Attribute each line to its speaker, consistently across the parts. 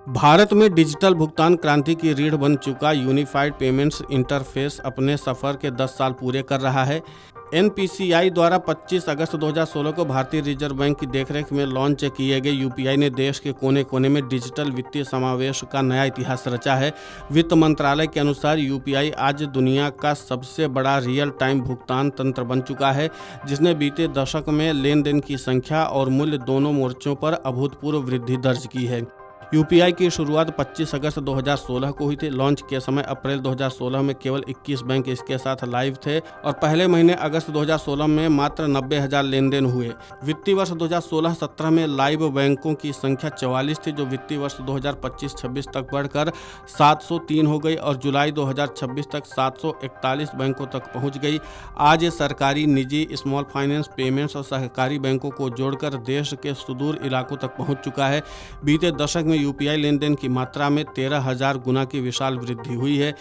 Speaker 1: भारत में डिजिटल भुगतान क्रांति की रीढ़ बन चुका यूनिफाइड पेमेंट्स इंटरफेस अपने सफर के 10 साल पूरे कर रहा है। एनपीसीआई द्वारा 25 अगस्त 2016 को भारतीय रिजर्व बैंक की देखरेख में लॉन्च किए गए यूपीआई ने देश के कोने कोने में डिजिटल वित्तीय समावेश का नया इतिहास रचा है। वित्त मंत्रालय के अनुसार यूपीआई आज दुनिया का सबसे बड़ा रियल टाइम भुगतान तंत्र बन चुका है, जिसने बीते दशक में लेन देन की संख्या और मूल्य दोनों मोर्चों पर अभूतपूर्व वृद्धि दर्ज की है। यूपीआई की शुरुआत 25 अगस्त 2016 को हुई थी। लॉन्च के समय अप्रैल 2016 में केवल 21 बैंक इसके साथ लाइव थे और पहले महीने अगस्त 2016 में मात्र 90,000 लेन देन हुए। वित्तीय वर्ष 2016-17 में लाइव बैंकों की संख्या 44 थी, जो वित्तीय वर्ष 2025-26 तक बढ़कर 703 हो गई और जुलाई 2026 तक 741 बैंकों तक पहुँच गई। आज ये सरकारी, निजी, स्मॉल फाइनेंस, पेमेंट्स और सहकारी बैंकों को जोड़कर देश के सुदूर इलाकों तक पहुँच चुका है। बीते दशक में यूपीआई लेन देन की मात्रा में 13,000 गुना की विशाल वृद्धि हुई है।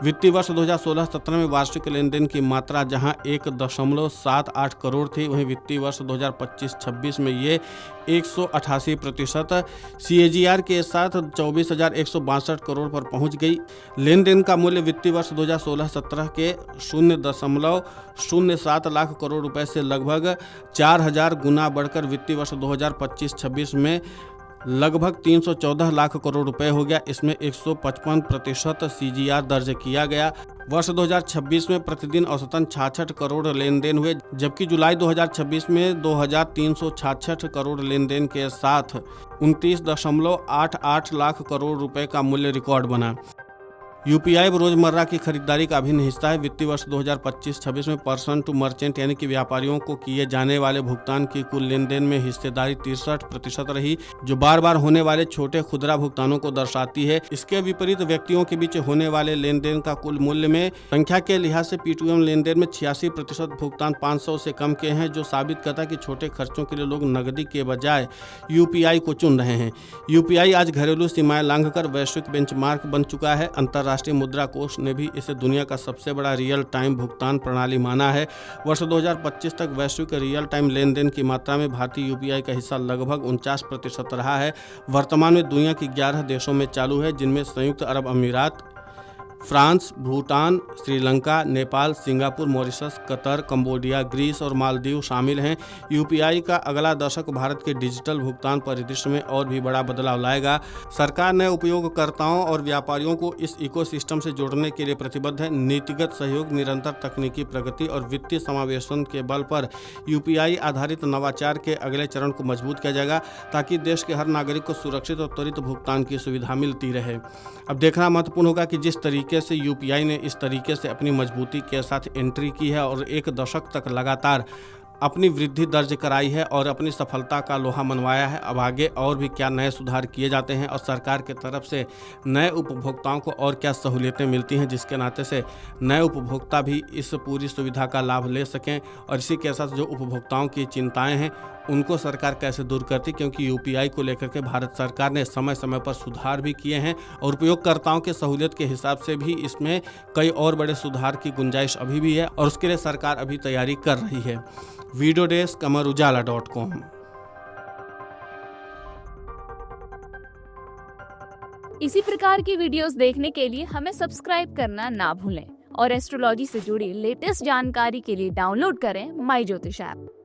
Speaker 1: वित्तीय वर्ष 2016-17 में वार्षिक लेन देन की मात्रा जहां 1.78 करोड़ थी, वहीं वित्तीय वर्ष 2025-26 में ये 188% CAGR के साथ 24,162 करोड़ पर पहुंच गई। लेन देन का मूल्य वित्तीय वर्ष 2016-17 के 0.07 लाख करोड़ रुपए से लगभग 4,000 गुना बढ़कर वित्तीय वर्ष 2025-26 में लगभग 314 लाख करोड़ रुपए हो गया। इसमें 155% CAGR दर्ज किया गया। वर्ष 2026 में प्रतिदिन औसतन 66 करोड़ लेन देन हुए, जबकि जुलाई 2026 में 2,366 करोड़ लेन देन के साथ 29.88 लाख करोड़ रुपए का मूल्य रिकॉर्ड बना। यूपीआई रोजमर्रा की खरीदारी का अभिन्न हिस्सा है। वित्तीय वर्ष 2025-26 में पर्सन टू मर्चेंट यानी कि व्यापारियों को किए जाने वाले भुगतान की कुल लेन देन में हिस्सेदारी 63% रही, जो बार बार होने वाले छोटे खुदरा भुगतानों को दर्शाती है। इसके विपरीत व्यक्तियों के बीच होने वाले लेन देन का कुल मूल्य में संख्या के लिहाज से P2M लेन देन में 86% भुगतान 500 से कम के हैं, जो साबित करता है कि छोटे खर्चों के लिए लोग नकदी के बजाय यूपीआई को चुन रहे हैं। यूपीआई आज घरेलू सीमाएं लांघकर वैश्विक बेंचमार्क बन चुका है। राष्ट्रीय मुद्रा कोष ने भी इसे दुनिया का सबसे बड़ा रियल टाइम भुगतान प्रणाली माना है। वर्ष 2025 तक वैश्विक रियल टाइम लेन देन की मात्रा में भारतीय यूपीआई का हिस्सा लगभग 49% रहा है। वर्तमान में दुनिया की 11 देशों में चालू है, जिनमें संयुक्त अरब अमीरात, France, Bhutan, Sri Lanka, Nepal, Singapore, Mauritius, Qatar, Cambodia, Greece और मालदीव शामिल हैं। यूपीआई का अगला दशक भारत के डिजिटल भुगतान परिदृश्य में और भी बड़ा बदलाव लाएगा। सरकार नए उपयोगकर्ताओं और व्यापारियों को इस इकोसिस्टम से जोड़ने के लिए प्रतिबद्ध है। नीतिगत सहयोग, निरंतर तकनीकी प्रगति और वित्तीय समावेशन के बल पर यूपीआई आधारित नवाचार के अगले चरण को मजबूत किया जाएगा, ताकि देश के हर नागरिक को सुरक्षित और त्वरित भुगतान की सुविधा मिलती रहे। अब देखना महत्वपूर्ण होगा कि जिस तरीके से यूपीआई ने इस तरीके से अपनी मजबूती के साथ एंट्री की है और एक दशक तक लगातार अपनी वृद्धि दर्ज कराई है और अपनी सफलता का लोहा मनवाया है, अब आगे और भी क्या नए सुधार किए जाते हैं और सरकार की तरफ से नए उपभोक्ताओं को और क्या सहूलियतें मिलती हैं, जिसके नाते से नए उपभोक्ता भी इस पूरी सुविधा का लाभ ले सकें। और इसी के साथ जो उपभोक्ताओं की चिंताएं हैं उनको सरकार कैसे दूर करती, क्योंकि यूपीआई को लेकर के भारत सरकार ने समय समय पर सुधार भी किए हैं और उपयोगकर्ताओं के सहूलियत के हिसाब से भी इसमें कई और बड़े सुधार की गुंजाइश अभी भी है और उसके लिए सरकार अभी तैयारी कर रही है। Video desk amarujala.com।
Speaker 2: इसी प्रकार की वीडियोस देखने के लिए हमें सब्सक्राइब करना ना भूलें और एस्ट्रोलॉजी से जुड़ी लेटेस्ट जानकारी के लिए डाउनलोड करें माई ज्योतिष ऐप।